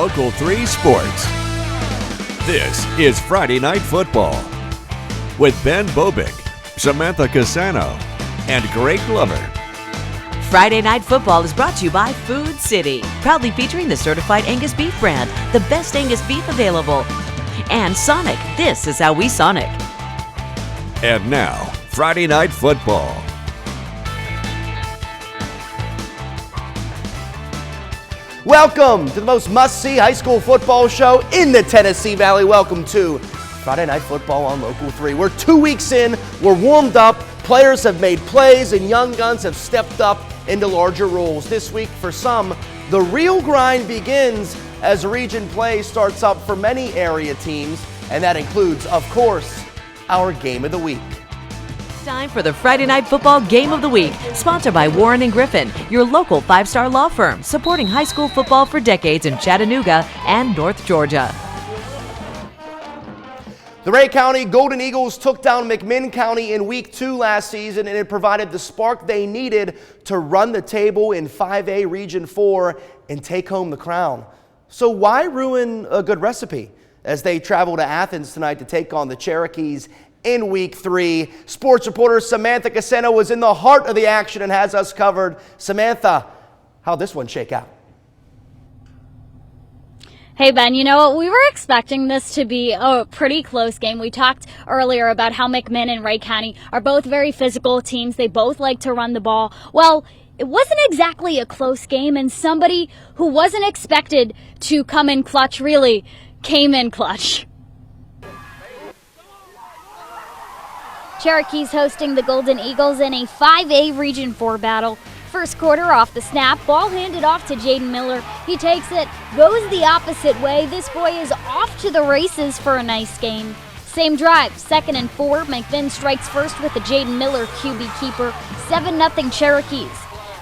Local 3 Sports. This is Friday Night Football with Ben Bobick, Samantha Casano, and Greg Glover. Friday Night Football is brought to you by Food City, proudly featuring the certified Angus beef brand, the best Angus beef available. And Sonic, this is how we Sonic. And now, Friday Night Football. Welcome to the most must-see high school football show in the Tennessee Valley. Welcome to Friday Night Football on Local 3. We're 2 weeks in, we're warmed up, players have made plays, and young guns have stepped up into larger roles. This week, for some, the real grind begins as region play starts up for many area teams, and that includes, of course, our Game of the Week. Time for the Friday Night Football Game of the Week, sponsored by Warren & Griffin, your local 5-star law firm, supporting high school football for decades in Chattanooga and North Georgia. The Ray County Golden Eagles took down McMinn County in Week 2 last season, and it provided the spark they needed to run the table in 5A Region 4 and take home the crown. So why ruin a good recipe as they travel to Athens tonight to take on the Cherokees in Week 3? Sports reporter Samantha Casano was in the heart of the action and has us covered. Samantha, how'd this one shake out? Hey, Ben, you know what? We were expecting this to be a pretty close game. We talked earlier about how McMinn and Ray County are both very physical teams. They both like to run the ball. Well, it wasn't exactly a close game, and somebody who wasn't expected to come in clutch really came in clutch. Cherokees hosting the Golden Eagles in a 5A Region 4 battle. First quarter off the snap, ball handed off to Jaden Miller. He takes it, goes the opposite way. This boy is off to the races for a nice gain. Same drive, 2nd and 4. McMinn strikes first with the Jaden Miller QB keeper. 7-0 Cherokees.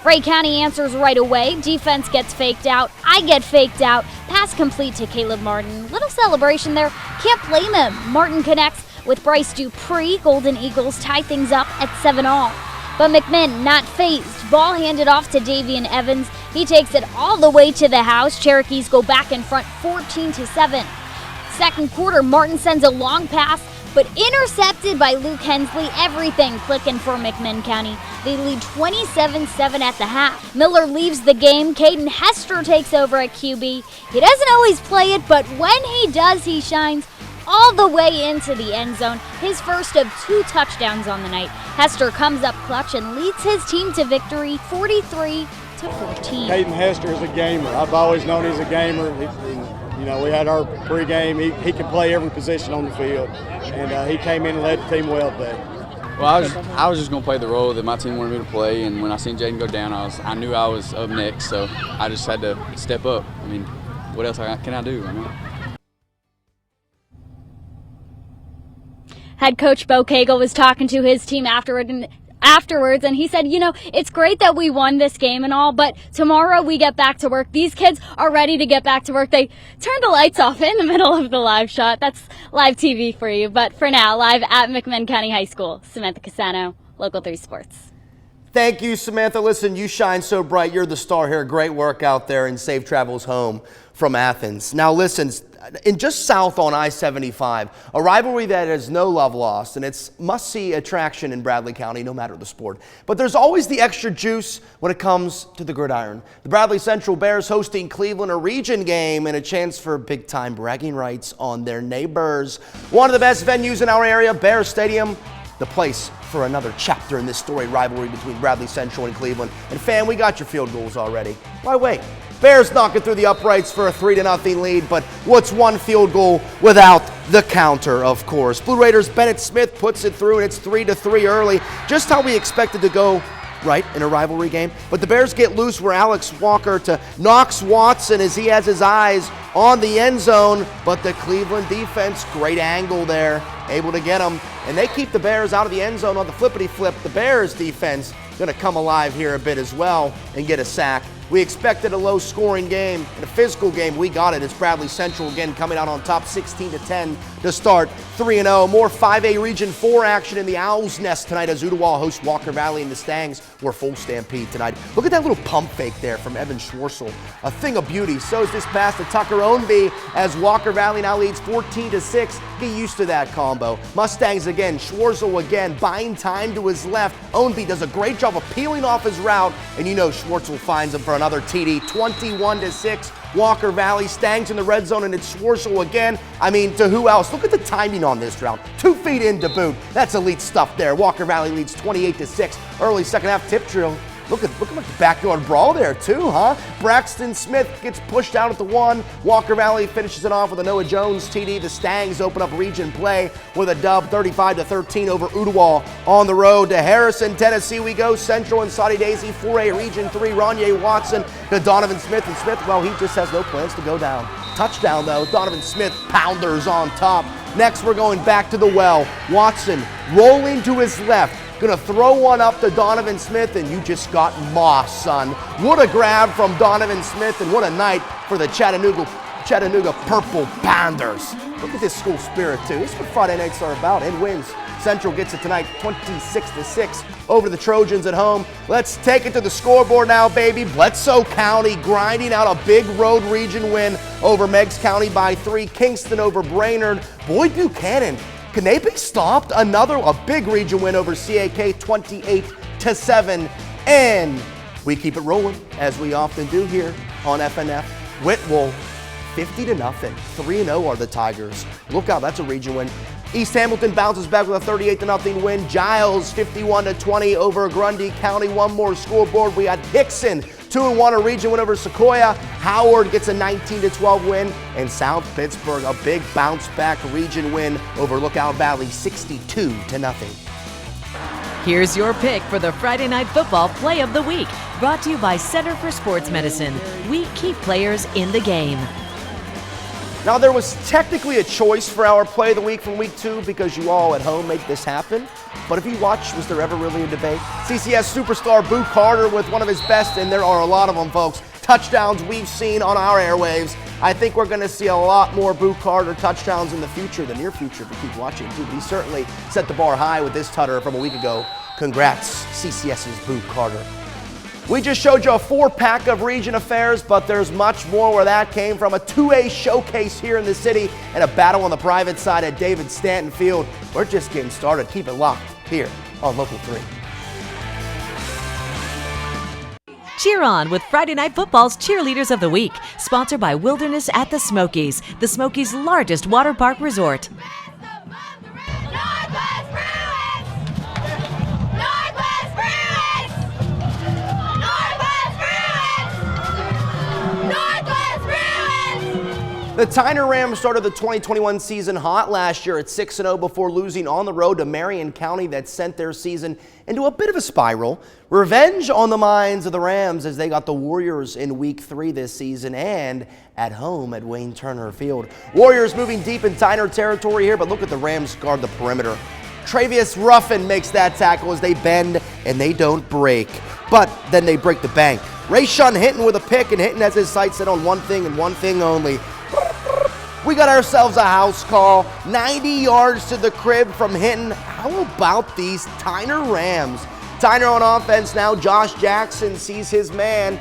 Ray County answers right away. Defense gets faked out. I get faked out. Pass complete to Caleb Martin. Little celebration there. Can't blame him. Martin connects with Bryce Dupree. Golden Eagles tie things up at 7-all. But McMinn not phased. Ball handed off to Davian Evans. He takes it all the way to the house. Cherokees go back in front 14-7. Second quarter, Martin sends a long pass, but intercepted by Luke Hensley. Everything clicking for McMinn County. They lead 27-7 at the half. Miller leaves the game. Caden Hester takes over at QB. He doesn't always play it, but when he does, he shines all the way into the end zone. His first of 2 touchdowns on the night. Hester comes up clutch and leads his team to victory 43-14. Caden Hester is a gamer. I've always known he's a gamer. We had our pregame. He can play every position on the field, and he came in and led the team well today. Well, I was just going to play the role that my team wanted me to play, and when I seen Jaden go down, I knew I was up next, so I just had to step up. I mean, what else can I do? Head coach Bo Cagle was talking to his team afterwards, and he said, it's great that we won this game and all, but tomorrow we get back to work. These kids are ready to get back to work. They turned the lights off in the middle of the live shot. That's live TV for you. But for now, live at McMinn County High School, Samantha Casano, Local 3 Sports. Thank you, Samantha. Listen, you shine so bright. You're the star here. Great work out there, and safe travels home from Athens. Now, listen, in just south on I-75, a rivalry that has no love lost, and it's must-see attraction in Bradley County, no matter the sport. But there's always the extra juice when it comes to the gridiron. The Bradley Central Bears hosting Cleveland, a region game, and a chance for big-time bragging rights on their neighbors. One of the best venues in our area, Bears Stadium, the place for another chapter in this storied rivalry between Bradley Central and Cleveland. And fan, we got your field goals already. Why wait? Bears knocking through the uprights for a 3-0 lead, but what's one field goal without the counter, of course? Blue Raiders' Bennett Smith puts it through, and it's 3-3 early, just how we expected to go, right, in a rivalry game. But the Bears get loose where Alex Walker to Knox Watson as he has his eyes on the end zone, but the Cleveland defense, great angle there, able to get him, and they keep the Bears out of the end zone on the flippity-flip. The Bears defense going to come alive here a bit as well and get a sack. We expected a low-scoring game and a physical game. We got it. It's Bradley Central again coming out on top 16-10. to start 3-0. More 5A Region 4 action in the Owl's Nest tonight as Ooltewah hosts Walker Valley, and the Stangs were full stampede tonight. Look at that little pump fake there from Evan Schwartzel. A thing of beauty. So is this pass to Tucker Ownby as Walker Valley now leads 14-6. Get used to that combo. Mustangs again, Schwartzel again, buying time to his left. Ownby does a great job of peeling off his route, and you know Schwartzel finds him for another TD. 21-6. Walker Valley, Stangs in the red zone, and it's Schwartzel again. I mean, to who else? Look at the timing on this route. 2 feet in to boot. That's elite stuff there. Walker Valley leads 28-6. Early second half tip drill. Look at the backyard brawl there too, huh? Braxton Smith gets pushed out at the 1. Walker Valley finishes it off with a Noah Jones TD. The Stangs open up region play with a dub, 35-13 over Ooltewah. On the road to Harrison, Tennessee we go. Central and Saudi Daisy, 4A Region 3. Ronye Watson to Donovan Smith, and Smith, well, he just has no plans to go down. Touchdown though, Donovan Smith pounders on top. Next we're going back to the well. Watson rolling to his left. Gonna throw one up to Donovan Smith, and you just got moss, son. What a grab from Donovan Smith, and what a night for the Chattanooga Purple Panthers. Look at this school spirit, too. This is what Friday nights are about, and wins. Central gets it tonight, 26-6 over the Trojans at home. Let's take it to the scoreboard now, baby. Bledsoe County grinding out a big road region win over Meigs County by 3. Kingston over Brainerd. Boyd Buchanan, can they be stopped? A big region win over CAK, 28-7. And we keep it rolling, as we often do here on FNF. Whitwell, 50-0. 3-0 are the Tigers. Look out, that's a region win. East Hamilton bounces back with a 38-0 win. Giles, 51-20 over Grundy County. One more scoreboard. We got Hickson, 2-1, a region win over Sequoia. Howard gets a 19-12 win. And South Pittsburgh, a big bounce back region win over Lookout Valley, 62-0. Here's your pick for the Friday Night Football Play of the Week, brought to you by Center for Sports Medicine. We keep players in the game. Now, there was technically a choice for our Play of the Week from Week 2 because you all at home made this happen. But if you watched, was there ever really a debate? CCS superstar Boo Carter with one of his best, and there are a lot of them, folks, touchdowns we've seen on our airwaves. I think we're going to see a lot more Boo Carter touchdowns in the future, the near future, if we keep watching too. But he certainly set the bar high with this tutter from a week ago. Congrats, CCS's Boo Carter. We just showed you a 4-pack of region affairs, but there's much more where that came from. A 2A showcase here in the city and a battle on the private side at David Stanton Field. We're just getting started. Keep it locked here on Local 3. Cheer on with Friday Night Football's Cheerleaders of the Week, sponsored by Wilderness at the Smokies, the Smokies' largest water park resort. The Tyner Rams started the 2021 season hot last year at 6-0 before losing on the road to Marion County. That sent their season into a bit of a spiral. Revenge on the minds of the Rams as they got the Warriors in Week 3 this season and at home at Wayne Turner Field. Warriors moving deep in Tyner territory here, but look at the Rams guard the perimeter. Travius Ruffin makes that tackle as they bend and they don't break. But then they break the bank. Rayshun Hinton with a pick, and Hinton has his sights set on one thing and one thing only. We got ourselves a house call, 90 yards to the crib from Hinton. How about these Tyner Rams? Tyner on offense now. Josh Jackson sees his man.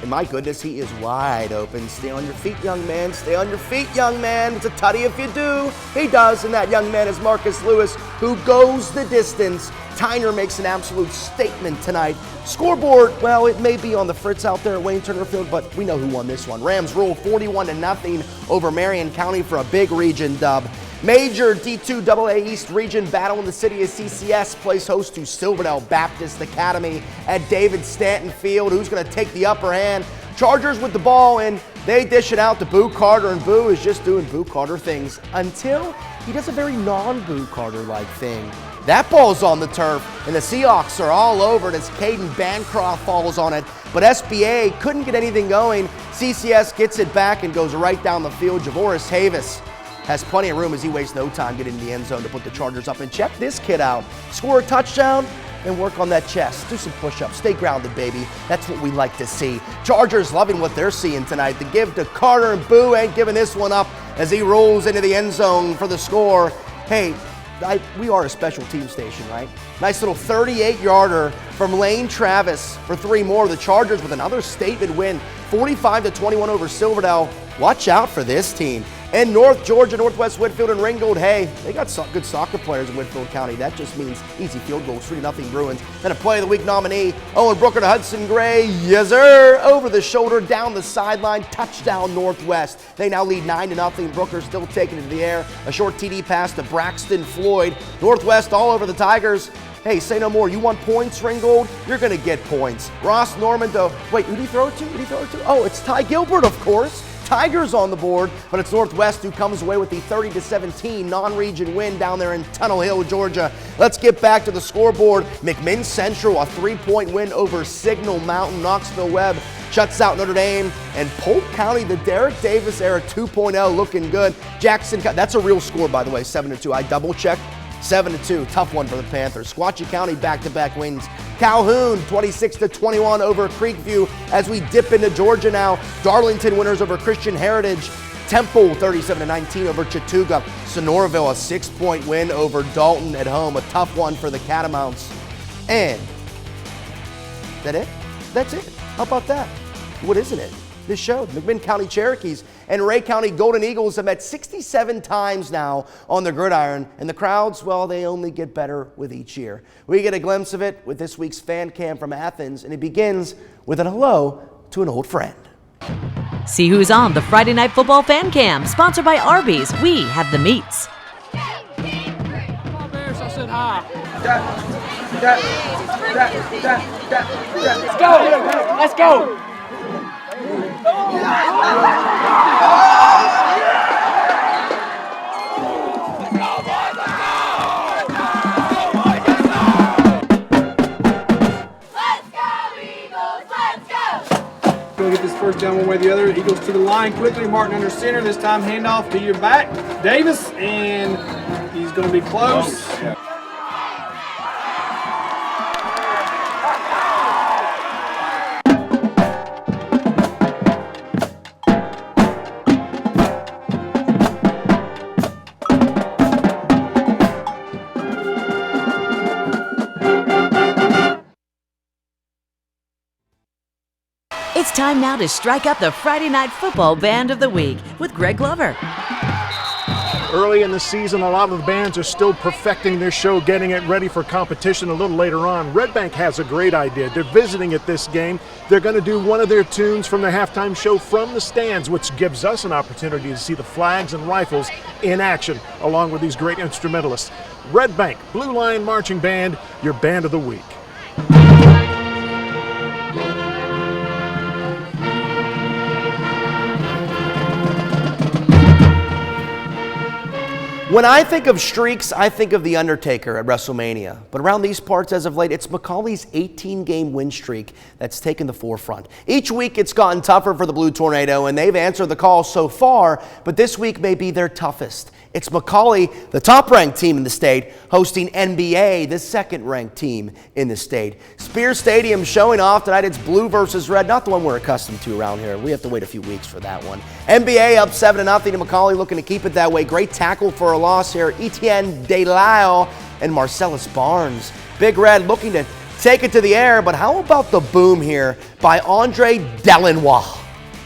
And my goodness, he is wide open. Stay on your feet, young man. Stay on your feet, young man. It's a tutty if you do. He does, and that young man is Marcus Lewis, who goes the distance. Tyner makes an absolute statement tonight. Scoreboard, well, it may be on the fritz out there at Wayne Turner Field, but we know who won this one. Rams roll 41-0 over Marion County for a big region dub. Major D2 AA East region battle in the city of CCS plays host to Silverdale Baptist Academy at David Stanton Field. Who's going to take the upper hand? Chargers with the ball, and they dish it out to Boo Carter, and Boo is just doing Boo Carter things until he does a very non-Boo Carter-like thing. That ball's on the turf, and the Seahawks are all over it as Caden Bancroft falls on it. But SBA couldn't get anything going. CCS gets it back and goes right down the field. Javoris Havis has plenty of room as he wastes no time getting in the end zone to put the Chargers up. And check this kid out. Score a touchdown and work on that chest. Do some push-ups. Stay grounded, baby. That's what we like to see. Chargers loving what they're seeing tonight. The give to Carter, and Boo ain't giving this one up. as he rolls into the end zone for the score. Hey, we are a special team station, right? Nice little 38-yarder from Lane Travis for 3 more. The Chargers with another statement win, 45-21 over Silverdale. Watch out for this team. And North Georgia, Northwest Whitfield, and Ringgold, hey, they got good soccer players in Whitfield County. That just means easy field goals, 3-0 Bruins. Then a Play of the Week nominee, Owen Brooker to Hudson Gray. Yes, sir. Over the shoulder, down the sideline, touchdown Northwest. They now lead 9-0. Brooker still taking it to the air. A short TD pass to Braxton Floyd. Northwest all over the Tigers. Hey, say no more. You want points, Ringgold? You're going to get points. Ross Norman to, wait, who'd he throw it to? Oh, it's Ty Gilbert, of course. Tigers on the board, but it's Northwest who comes away with the 30-17 non-region win down there in Tunnel Hill, Georgia. Let's get back to the scoreboard. McMinn Central, a 3-point win over Signal Mountain. Knoxville Webb shuts out Notre Dame. And Polk County, the Derek Davis era 2.0, looking good. Jackson, that's a real score, by the way, 7-2. I double-checked. 7-2, tough one for the Panthers. Squatchy County back-to-back wins. Calhoun 26-21 over Creekview as we dip into Georgia now. Darlington winners over Christian Heritage. Temple 37-19 over Chattooga. Sonoraville a 6-point win over Dalton at home. A tough one for the Catamounts. And that it? That's it. How about that? What isn't it? This show, McMinn County Cherokees and Ray County Golden Eagles have met 67 times now on the gridiron, and the crowds, well, they only get better with each year. We get a glimpse of it with this week's fan cam from Athens, and it begins with an hello to an old friend. See who's on the Friday Night Football Fan Cam, sponsored by Arby's. We have the meats. Come on, Bears, I said hi. Let's go! Let's go! Go get this first down one way or the other. Eagles to the line quickly. Martin under center. This time handoff to your back, Davis, and he's going to be close. It's time now to strike up the Friday Night Football Band of the Week with Greg Glover. Early in the season, a lot of the bands are still perfecting their show, getting it ready for competition a little later on. Red Bank has a great idea. They're visiting at this game. They're going to do one of their tunes from their halftime show from the stands, which gives us an opportunity to see the flags and rifles in action, along with these great instrumentalists. Red Bank, Blue Line Marching Band, your band of the week. When I think of streaks, I think of The Undertaker at WrestleMania. But around these parts as of late, it's McCauley's 18-game win streak that's taken the forefront. Each week it's gotten tougher for the Blue Tornado, and they've answered the call so far, but this week may be their toughest. It's McCauley, the top-ranked team in the state, hosting NBA, the second-ranked team in the state. Spears Stadium showing off tonight. It's blue versus red, not the one we're accustomed to around here. We have to wait a few weeks for that one. NBA up 7-0 to McCauley, looking to keep it that way. Great tackle for a loss here. Etienne Delisle and Marcellus Barnes. Big Red looking to take it to the air, but how about the boom here by Andre Delanois?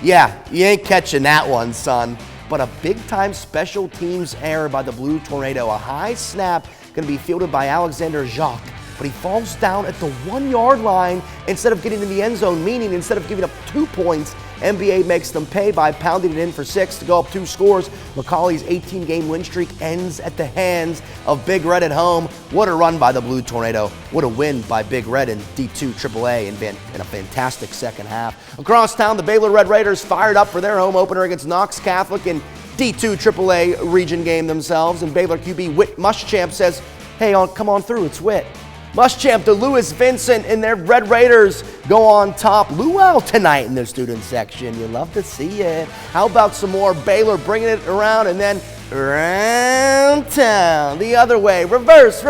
Yeah, you ain't catching that one, son. But a big-time special teams error by the Blue Tornado. A high snap going to be fielded by Alexander Jacques, but he falls down at the 1-yard line instead of getting in the end zone, meaning instead of giving up 2 points, NBA makes them pay by pounding it in for 6 to go up 2 scores. McCauley's 18-game win streak ends at the hands of Big Red at home. What a run by the Blue Tornado. What a win by Big Red in D2 AAA in a fantastic second half. Across town, the Baylor Red Raiders fired up for their home opener against Knox Catholic in D2 AAA region game themselves. And Baylor QB Whit Muschamp says, hey, come on through, it's Whit. Muschamp to Lewis Vincent, and their Red Raiders go on top. Luau tonight in the student section. You love to see it. How about some more Baylor bringing it around, and then Round town, the other way, reverse.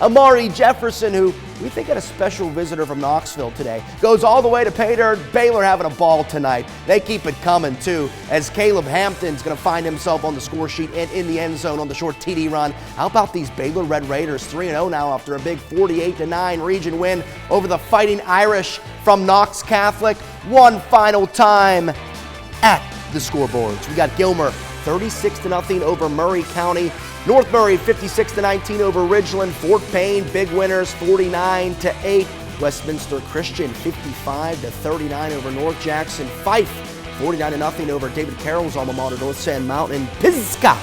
Amari Jefferson, who we think had a special visitor from Knoxville today, goes all the way to pay dirt. Baylor having a ball tonight. They keep it coming too, as Caleb Hampton's going to find himself on the score sheet and in the end zone on the short TD run. How about these Baylor Red Raiders, 3-0 now after a big 48-9 region win over the Fighting Irish from Knox Catholic. One final time at the scoreboards. We got Gilmer 36-0 over Murray County. North Murray 56-19 over Ridgeland. Fort Payne, big winners 49-8. Westminster Christian 55-39 over North Jackson. Fife 49-0 over David Carroll's alma mater, North Sand Mountain. Pisgah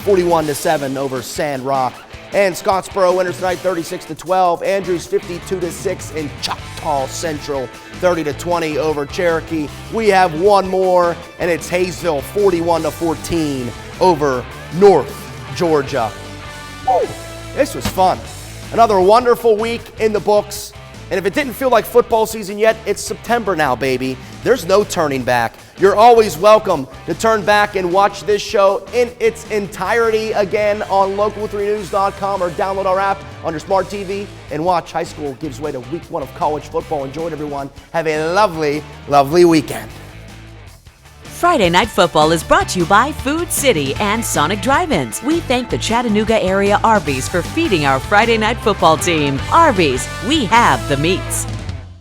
41-7 over Sand Rock. And Scottsboro winners tonight 36-12. Andrews 52-6 in Choctaw Central 30-20 over Cherokee. We have one more, and it's Hayesville 41-14 over North Georgia. Woo, this was fun. Another wonderful week in the books. And if it didn't feel like football season yet, it's September now, baby. There's no turning back. You're always welcome to turn back and watch this show in its entirety again on local3news.com or download our app on your smart TV and watch. High school gives way to week 1 of college football. Enjoy it, everyone. Have a lovely, lovely weekend. Friday Night Football is brought to you by Food City and Sonic Drive-Ins. We thank the Chattanooga area Arby's for feeding our Friday Night Football team. Arby's, we have the meats.